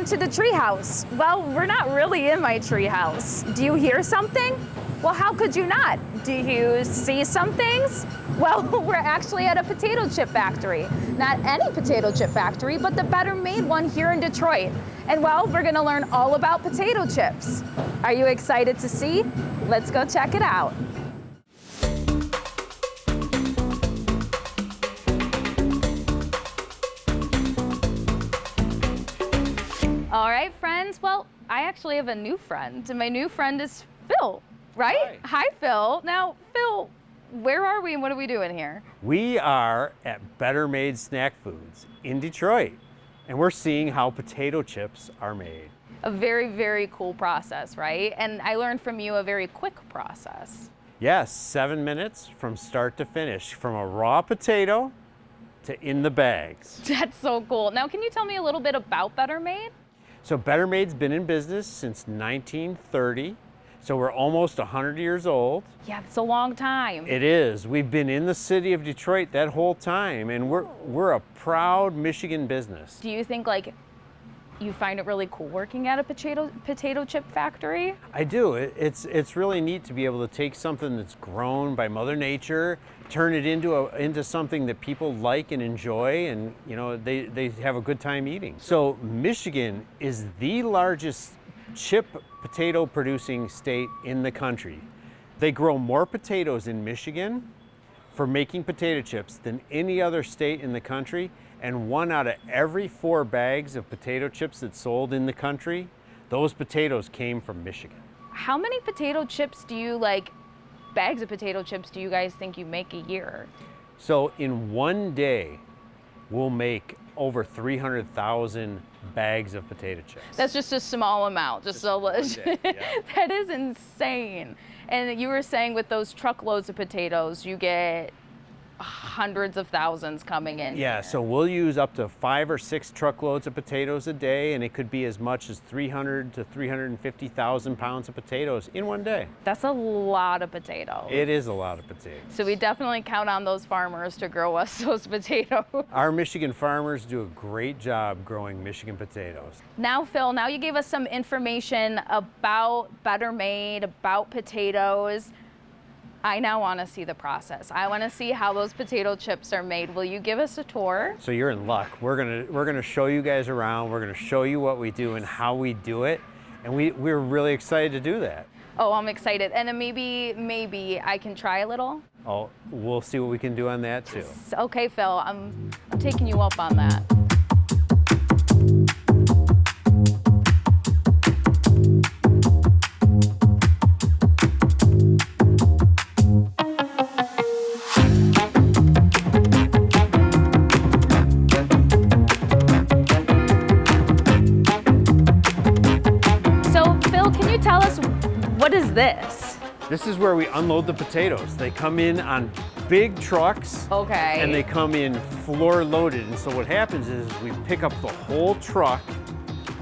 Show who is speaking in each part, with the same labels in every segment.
Speaker 1: Welcome to the Treehouse. Well, we're not really in my treehouse. Do you hear something? Well, how could you not? Do you see some things? Well, we're actually at a potato chip factory. Not any potato chip factory, but the better made one here in Detroit. And well, we're gonna learn all about potato chips. Are you excited to see? Let's go check it out. All right, friends. Well, I actually have a new friend, and my new friend is Phil, right? Hi, Phil. Now, Phil, where are we and what are we doing here?
Speaker 2: We are at Better Made Snack Foods in Detroit, and we're seeing how potato chips are made.
Speaker 1: A very, very cool process, right? And I learned from you a very quick process.
Speaker 2: Yes, 7 minutes from start to finish, from a raw potato to in the bags.
Speaker 1: That's so cool. Now, can you tell me a little bit about Better Made?
Speaker 2: So Better Made's been in business since 1930, so we're almost 100 years old.
Speaker 1: Yeah, it's a long time.
Speaker 2: It is. We've been in the city of Detroit that whole time, and we're a proud Michigan business.
Speaker 1: Do you think you find it really cool working at a potato chip factory?
Speaker 2: I do. It's really neat to be able to take something that's grown by Mother Nature, turn it into something that people like and enjoy, and they have a good time eating. So Michigan is the largest chip potato producing state in the country. They grow more potatoes in Michigan for making potato chips than any other state in the country, and 1 out of every 4 bags of potato chips that's sold in the country, those potatoes came from Michigan.
Speaker 1: How many potato chips bags of potato chips do you guys think you make a year?
Speaker 2: So in one day, we'll make over 300,000 bags of potato chips.
Speaker 1: That's just a small amount, just a little.
Speaker 2: Yeah.
Speaker 1: That is insane. And you were saying with those truckloads of potatoes, you get hundreds of thousands coming in.
Speaker 2: Yeah,
Speaker 1: here.
Speaker 2: so we'll use up to 5 or 6 truckloads of potatoes a day, and it could be as much as 300 to 350,000 pounds of potatoes in one day.
Speaker 1: That's a lot of potatoes.
Speaker 2: It is a lot of potatoes.
Speaker 1: So we definitely count on those farmers to grow us those potatoes.
Speaker 2: Our Michigan farmers do a great job growing Michigan potatoes.
Speaker 1: Now, Phil, now you gave us some information about Better Made, about potatoes. I now want to see the process. I want to see how those potato chips are made. Will you give us a tour?
Speaker 2: So you're in luck. We're gonna show you guys around. We're gonna show you what we do and how we do it, and we're really excited to do that.
Speaker 1: Oh, I'm excited. And then maybe I can try a little.
Speaker 2: Oh, we'll see what we can do on that too.
Speaker 1: Okay, Phil, I'm taking you up on that. What is this?
Speaker 2: This is where we unload the potatoes. They come in on big trucks.
Speaker 1: Okay.
Speaker 2: And they come in floor loaded. And so what happens is we pick up the whole truck,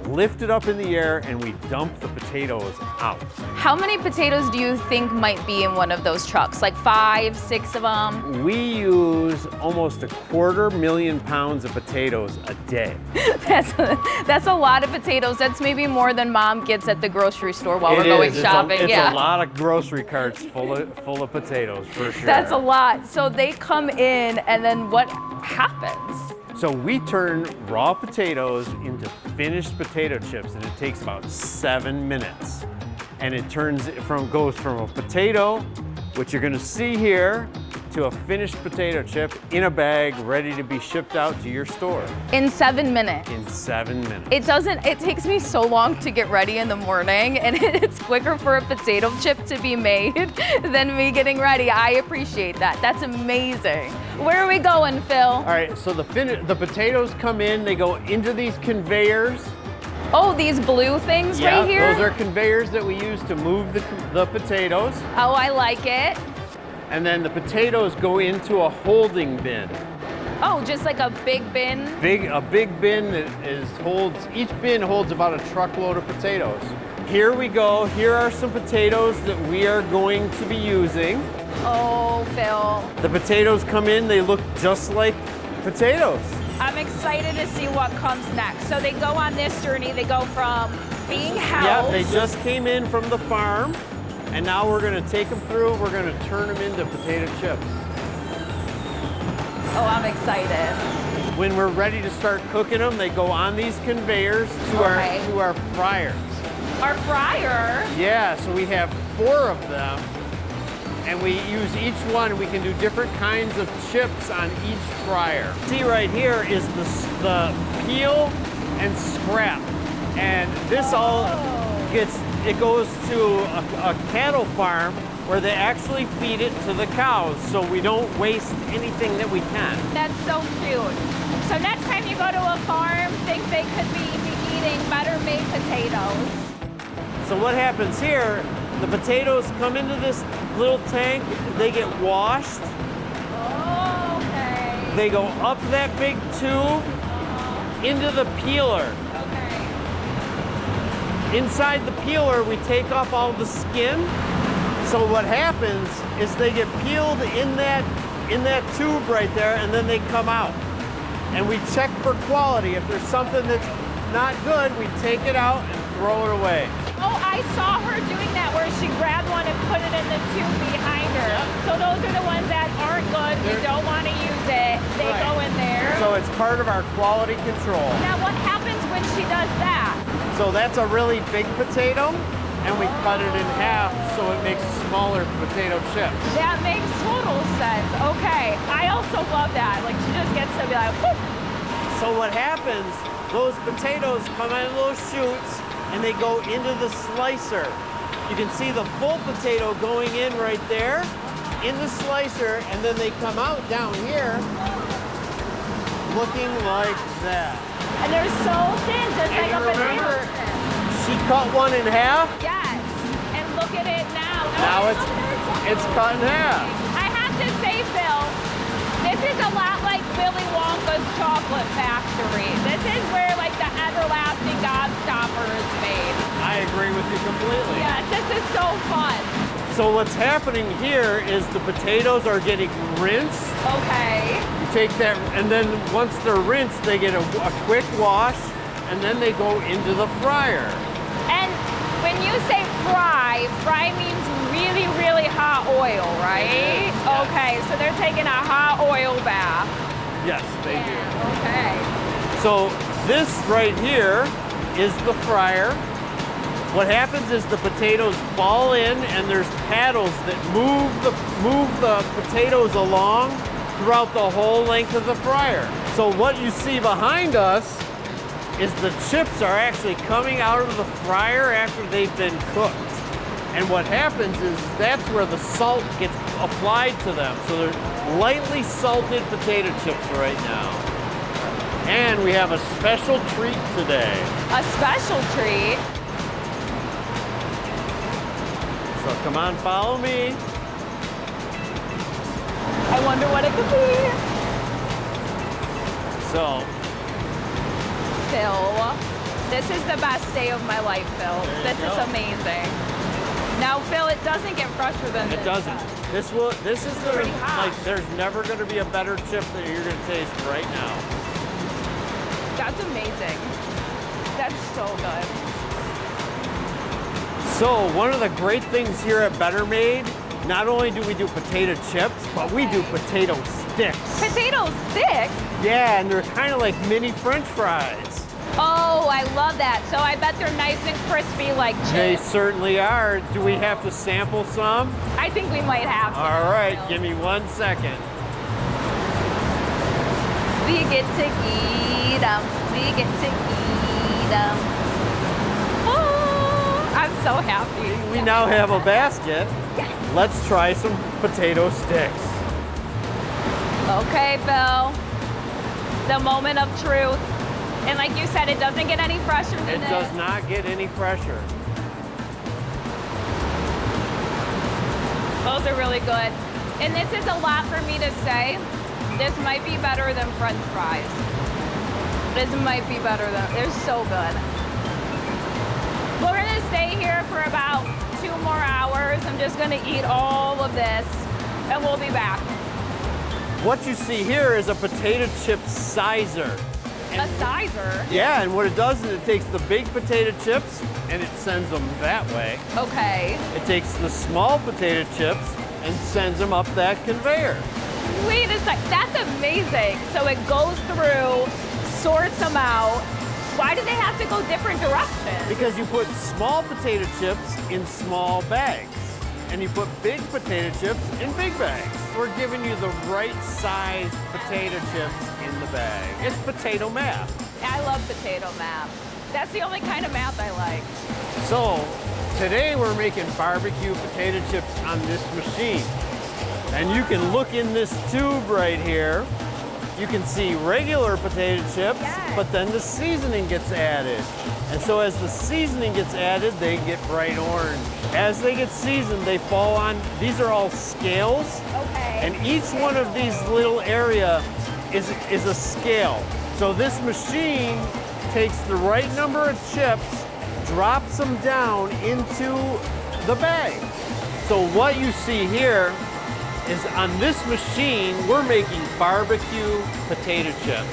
Speaker 2: lift it up in the air, and we dump the potatoes out.
Speaker 1: How many potatoes do you think might be in one of those trucks? Like 5, 6 of them?
Speaker 2: We use almost 250,000 pounds of potatoes a day.
Speaker 1: That's a lot of potatoes. That's maybe more than Mom gets at the grocery store while we're going shopping.
Speaker 2: It's a lot of grocery carts full of potatoes for sure.
Speaker 1: That's a lot. So they come in, and then what happens?
Speaker 2: So we turn raw potatoes into finished potato chips, and it takes about 7 minutes. And it goes from a potato, which you're gonna see here, to a finished potato chip in a bag ready to be shipped out to your store.
Speaker 1: In 7 minutes?
Speaker 2: In 7 minutes.
Speaker 1: It takes me so long to get ready in the morning, and it's quicker for a potato chip to be made than me getting ready. I appreciate that. That's amazing. Where are we going, Phil?
Speaker 2: All right, so the potatoes come in, they go into these conveyors.
Speaker 1: Oh, these blue things right here?
Speaker 2: Yeah, those are conveyors that we use to move the potatoes.
Speaker 1: Oh, I like it.
Speaker 2: And then the potatoes go into a holding bin.
Speaker 1: Oh, just like a big bin?
Speaker 2: A big bin that each bin holds about a truckload of potatoes. Here we go. Here are some potatoes that we are going to be using.
Speaker 1: Oh, Phil.
Speaker 2: The potatoes come in, they look just like potatoes.
Speaker 1: I'm excited to see what comes next. So they go on this journey, they go from being housed.
Speaker 2: Yeah, they just came in from the farm, and now we're gonna take them through, we're gonna turn them into potato chips.
Speaker 1: Oh, I'm excited.
Speaker 2: When we're ready to start cooking them, they go on these conveyors to our fryers.
Speaker 1: Our fryer?
Speaker 2: Yeah, so we have 4 of them, and we use each one. We can do different kinds of chips on each fryer. See right here is the peel and scrap, and this all goes to a cattle farm where they actually feed it to the cows, so we don't waste anything that we can.
Speaker 1: That's so cute. So next time you go to a farm, think they could be eating better made potatoes.
Speaker 2: So what happens here, the potatoes come into this little tank, they get washed.
Speaker 1: Oh, okay.
Speaker 2: They go up that big tube into the peeler.
Speaker 1: Okay.
Speaker 2: Inside the peeler, we take off all the skin. So what happens is they get peeled in that tube right there, and then they come out. And we check for quality. If there's something that's not good, we take it out and throw it away.
Speaker 1: Oh, I saw her doing that where she grabbed one and put it in the tube behind her.
Speaker 2: Yep.
Speaker 1: So those are the ones that aren't good. You don't want to use it. They go in there.
Speaker 2: So it's part of our quality control.
Speaker 1: Now what happens when she does that?
Speaker 2: So that's a really big potato, and we cut it in half so it makes smaller potato chips.
Speaker 1: That makes total sense. Okay. I also love that. Like she just gets to be like, whoop.
Speaker 2: So what happens, those potatoes come out of those chutes and they go into the slicer. You can see the full potato going in right there in the slicer, and then they come out down here looking like that.
Speaker 1: And they're so thin, just like a potato.
Speaker 2: She cut one in half.
Speaker 1: Yes. And look at it now.
Speaker 2: Now it's cut in half.
Speaker 1: I have to say, Phil, this is a lot like Willy Wonka's chocolate factory. This is where like the everlasting gobstopper is made.
Speaker 2: I agree with you completely.
Speaker 1: Yes, this is so fun.
Speaker 2: So what's happening here is the potatoes are getting rinsed.
Speaker 1: Okay.
Speaker 2: You take that, and then once they're rinsed, they get a quick wash, and then they go into the fryer.
Speaker 1: And when you say fry means really, really hot oil, right?
Speaker 2: Yes.
Speaker 1: Okay, so they're taking a hot oil bath.
Speaker 2: Yes, they do.
Speaker 1: Okay.
Speaker 2: So this right here is the fryer. What happens is the potatoes fall in, and there's paddles that move the potatoes along throughout the whole length of the fryer. So what you see behind us is the chips are actually coming out of the fryer after they've been cooked. And what happens is that's where the salt gets applied to them. So they're lightly salted potato chips right now. And we have a special treat today.
Speaker 1: A special treat?
Speaker 2: So come on, follow me.
Speaker 1: I wonder what it could be.
Speaker 2: So,
Speaker 1: Phil, this is the best day of my life, Phil. This is amazing. Now, Phil, it doesn't get fresher than this.
Speaker 2: it doesn't. This is
Speaker 1: pretty hot.
Speaker 2: like, there's never gonna be a better chip that you're gonna taste right now.
Speaker 1: That's amazing. That's so good.
Speaker 2: So, one of the great things here at Better Made, not only do we do potato chips, but we do potato sticks.
Speaker 1: Potato sticks?
Speaker 2: Yeah, and they're kind of like mini French fries.
Speaker 1: Oh, I love that. So I bet they're nice and crispy like chips.
Speaker 2: They certainly are. Do we have to sample some?
Speaker 1: I think we might have to.
Speaker 2: All right, give me 1 second.
Speaker 1: We get to eat them. We get to eat them. Oh, I'm so happy.
Speaker 2: We now have a basket.
Speaker 1: Yes.
Speaker 2: Let's try some potato sticks.
Speaker 1: Okay, Phil. The moment of truth. And like you said, it doesn't get any fresher than
Speaker 2: It
Speaker 1: this.
Speaker 2: does not get any fresher.
Speaker 1: Those are really good. And this is a lot for me to say. This might be better than French fries. This might be better than, they're so good. We're gonna stay here for about 2 more hours. I'm just gonna eat all of this and we'll be back.
Speaker 2: What you see here is a potato chip sizer.
Speaker 1: A sizer?
Speaker 2: Yeah, and what it does is it takes the big potato chips and it sends them that way.
Speaker 1: Okay.
Speaker 2: It takes the small potato chips and sends them up that conveyor.
Speaker 1: Wait a sec, that's amazing. So it goes through, sorts them out. Why do they have to go different directions?
Speaker 2: Because you put small potato chips in small bags, and you put big potato chips in big bags. We're giving you the right size potato chips in the bag. It's potato math.
Speaker 1: I love potato math. That's the only kind of math I like.
Speaker 2: So, today we're making barbecue potato chips on this machine. And you can look in this tube right here. You can see regular potato chips,
Speaker 1: yes,
Speaker 2: but then the seasoning gets added. And so as the seasoning gets added, they get bright orange. As they get seasoned, they fall on, these are all scales.
Speaker 1: Okay.
Speaker 2: And each one of these little area is a scale. So this machine takes the right number of chips, drops them down into the bag. So what you see here is on this machine, we're making barbecue potato chips.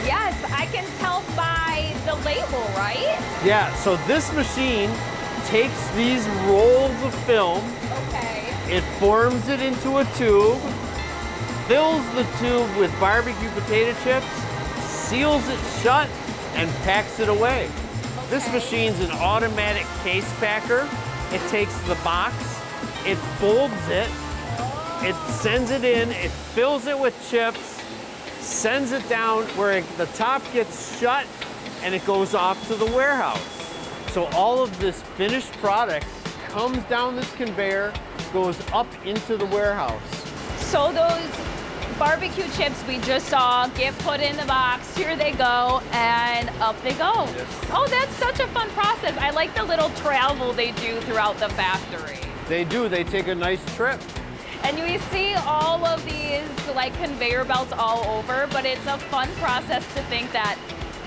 Speaker 1: Yes, I can tell by the label, right?
Speaker 2: Yeah, so this machine takes these rolls of film,
Speaker 1: Okay.
Speaker 2: it forms it into a tube, fills the tube with barbecue potato chips, seals it shut, and packs it away.
Speaker 1: Okay.
Speaker 2: This machine's an automatic case packer. It takes the box, it folds it, it sends it in, it fills it with chips, sends it down where the top gets shut, and it goes off to the warehouse. So all of this finished product comes down this conveyor, goes up into the warehouse.
Speaker 1: So those barbecue chips we just saw get put in the box, here they go, and up they go.
Speaker 2: Yes.
Speaker 1: Oh, that's such a fun process. I like the little travel they do throughout the factory.
Speaker 2: They do, they take a nice trip.
Speaker 1: And we see all of these like conveyor belts all over, but it's a fun process to think that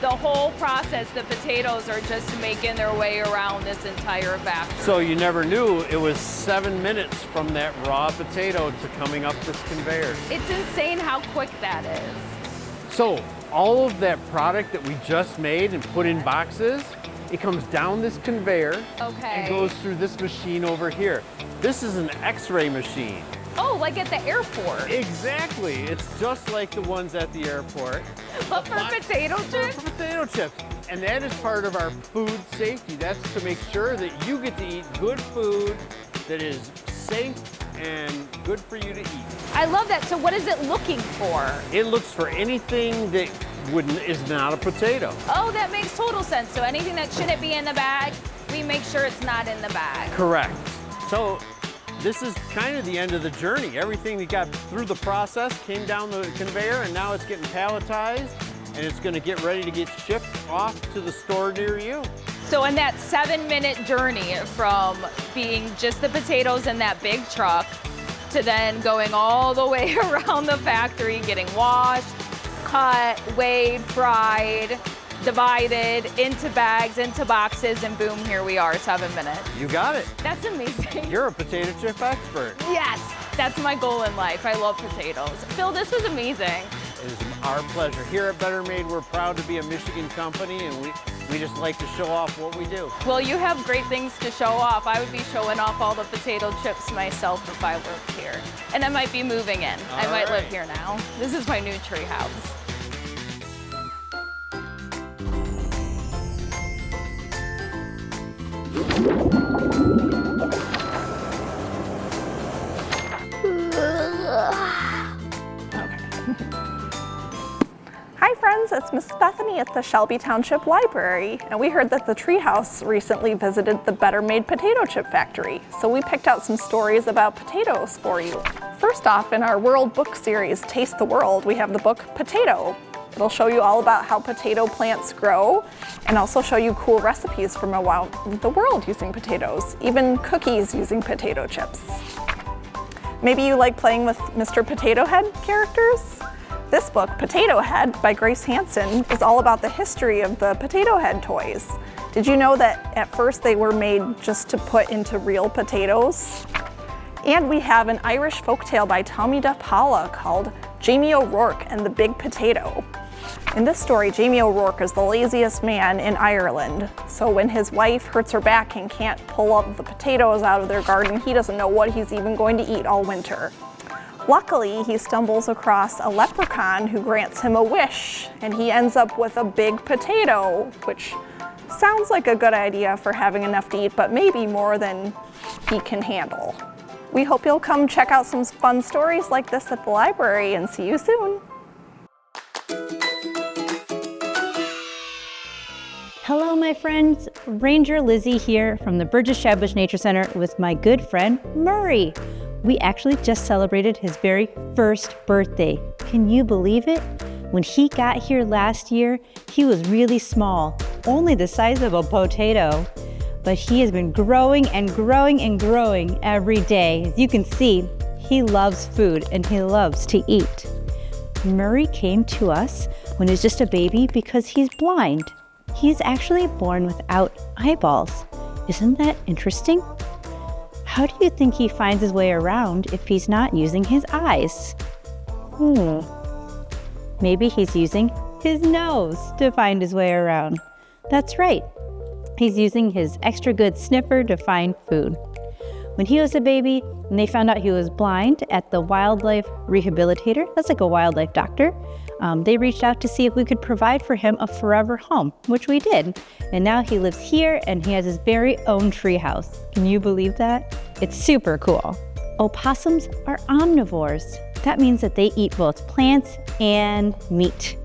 Speaker 1: the whole process, the potatoes are just making their way around this entire factory.
Speaker 2: So you never knew it was 7 minutes from that raw potato to coming up this conveyor.
Speaker 1: It's insane how quick that is.
Speaker 2: So all of that product that we just made and put in boxes, it comes down this conveyor
Speaker 1: Okay.
Speaker 2: and goes through this machine over here. This is an X-ray machine.
Speaker 1: Oh, like at the airport.
Speaker 2: Exactly. It's just like the ones at the airport.
Speaker 1: But for potato chips?
Speaker 2: For potato chips. And that is part of our food safety. That's to make sure that you get to eat good food that is safe and good for you to eat.
Speaker 1: I love that. So what is it looking for?
Speaker 2: It looks for anything that is not a potato.
Speaker 1: Oh, that makes total sense. So anything that shouldn't be in the bag, we make sure it's not in the bag.
Speaker 2: Correct. So this is kind of the end of the journey. Everything that got through the process came down the conveyor, and now it's getting palletized, and it's going to get ready to get shipped off to the store near you.
Speaker 1: So in that 7-minute journey from being just the potatoes in that big truck to then going all the way around the factory, getting washed, cut, weighed, fried, divided into bags, into boxes, and boom, here we are, 7 minutes.
Speaker 2: You got it.
Speaker 1: That's amazing.
Speaker 2: You're a potato chip expert.
Speaker 1: Yes, that's my goal in life. I love potatoes. Phil, this was amazing.
Speaker 2: It is our pleasure. Here at Better Made, we're proud to be a Michigan company, and we just like to show off what we do.
Speaker 1: Well, you have great things to show off. I would be showing off all the potato chips myself if I lived here. And I might be moving in. I might live here now. This is my new tree house.
Speaker 3: Hi friends, it's Miss Bethany at the Shelby Township Library, and we heard that the Treehouse recently visited the Better Made Potato Chip Factory, so we picked out some stories about potatoes for you. First off, in our World Book Series, Taste the World, we have the book Potato. It'll show you all about how potato plants grow, and also show you cool recipes from around the world using potatoes, even cookies using potato chips. Maybe you like playing with Mr. Potato Head characters? This book, Potato Head by Grace Hansen, is all about the history of the Potato Head toys. Did you know that at first they were made just to put into real potatoes? And we have an Irish folktale by Tommy DePaula called Jamie O'Rourke and the Big Potato. In this story, Jamie O'Rourke is the laziest man in Ireland. So when his wife hurts her back and can't pull up the potatoes out of their garden, he doesn't know what he's even going to eat all winter. Luckily, he stumbles across a leprechaun who grants him a wish, and he ends up with a big potato, which sounds like a good idea for having enough to eat, but maybe more than he can handle. We hope you'll come check out some fun stories like this at the library, and see you soon.
Speaker 4: Hello, my friends. Ranger Lizzie here from the Burgess-Shadbush Nature Center with my good friend Murray. We actually just celebrated his very first birthday. Can you believe it? When he got here last year, he was really small, only the size of a potato. But he has been growing and growing and growing every day. As you can see, he loves food and he loves to eat. Murray came to us when he was just a baby because he's blind. He's actually born without eyeballs. Isn't that interesting? How do you think he finds his way around if he's not using his eyes? Maybe he's using his nose to find his way around. That's right. He's using his extra good sniffer to find food. When he was a baby, and they found out he was blind at the wildlife rehabilitator, that's like a wildlife doctor, they reached out to see if we could provide for him a forever home, which we did. And now he lives here and he has his very own treehouse. Can you believe that? It's super cool. Opossums are omnivores. That means that they eat both plants and meat.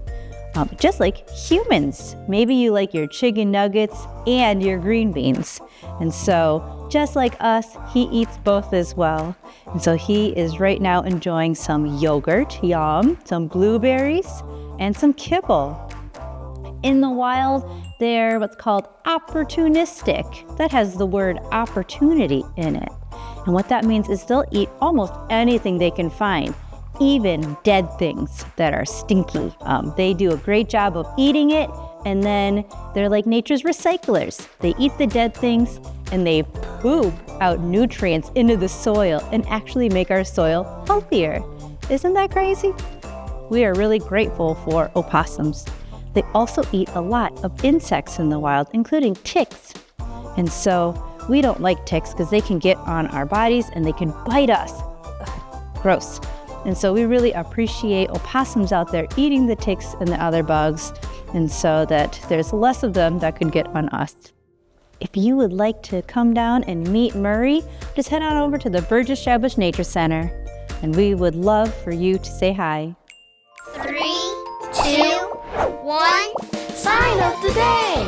Speaker 4: Just like humans. Maybe you like your chicken nuggets and your green beans. And so, just like us, he eats both as well. And so he is right now enjoying some yogurt, yum, some blueberries, and some kibble. In the wild, they're what's called opportunistic. That has the word opportunity in it. And what that means is they'll eat almost anything they can find, even dead things that are stinky. They do a great job of eating it, and then they're like nature's recyclers. They eat the dead things and they poop out nutrients into the soil and actually make our soil healthier. Isn't that crazy? We are really grateful for opossums. They also eat a lot of insects in the wild, including ticks. And so we don't like ticks because they can get on our bodies and they can bite us. Ugh, gross. And so we really appreciate opossums out there eating the ticks and the other bugs, and so that there's less of them that could get on us. If you would like to come down and meet Murray, just head on over to the Burgess-Shadbush Nature Center, and we would love for you to say hi.
Speaker 5: 3, 2, 1, sign of the day!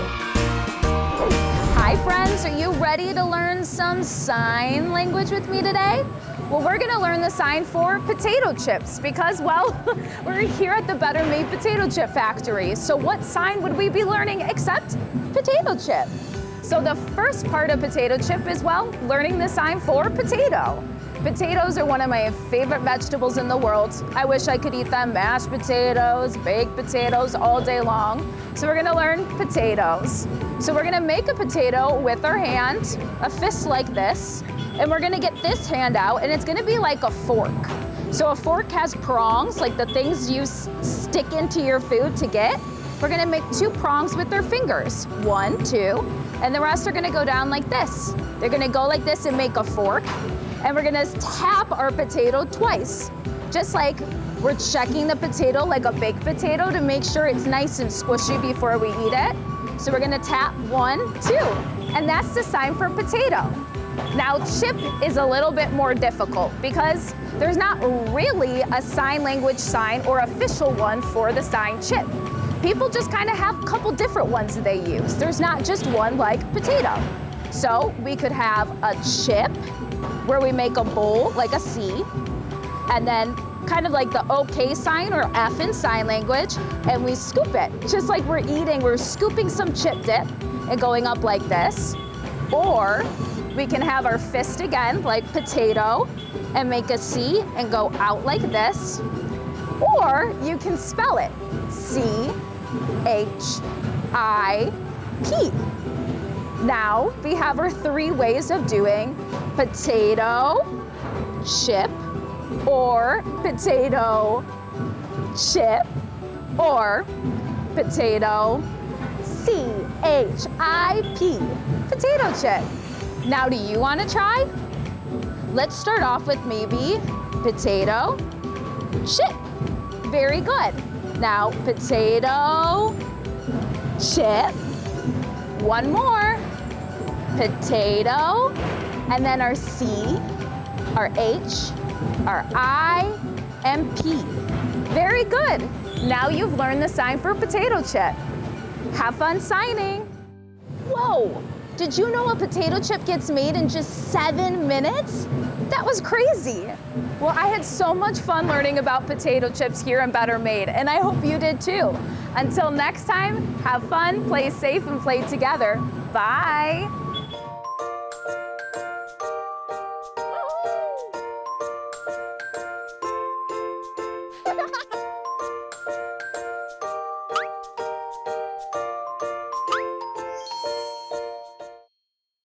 Speaker 1: Hi friends, are you ready to learn some sign language with me today? Well, we're gonna learn the sign for potato chips because, well, we're here at the Better Made Potato Chip Factory. So what sign would we be learning except potato chip? So the first part of potato chip is, well, learning the sign for potato. Potatoes are one of my favorite vegetables in the world. I wish I could eat them, mashed potatoes, baked potatoes all day long. So we're gonna learn potatoes. So we're gonna make a potato with our hand, a fist like this, and we're gonna get this hand out, and it's gonna be like a fork. So a fork has prongs, like the things you stick into your food to get. We're gonna make 2 prongs with our fingers. 1, 2, and the rest are gonna go down like this. They're gonna go like this and make a fork. And we're gonna tap our potato twice. Just like we're checking the potato like a baked potato to make sure it's nice and squishy before we eat it. So we're gonna tap 1, 2, and that's the sign for potato. Now chip is a little bit more difficult because there's not really a sign language sign or official one for the sign chip. People just kind of have a couple different ones that they use. There's not just one like potato. So we could have a chip where we make a bowl like a C, and then kind of like the OK sign or F in sign language, and we scoop it. Just like we're eating, we're scooping some chip dip and going up like this. Or we can have our fist again, like potato, and make a C and go out like this. Or you can spell it, C-H-I-P. Now we have our 3 ways of doing potato, chip, or potato, chip, or potato, C-H-I-P, potato chip. Now, do you want to try? Let's start off with maybe potato chip. Very good. Now, potato chip. One more. Potato. And then our C, our H, our I, and P. Very good. Now you've learned the sign for potato chip. Have fun signing. Whoa, did you know a potato chip gets made in just 7 minutes? That was crazy. Well, I had so much fun learning about potato chips here in Better Made, and I hope you did too. Until next time, have fun, play safe, and play together. Bye.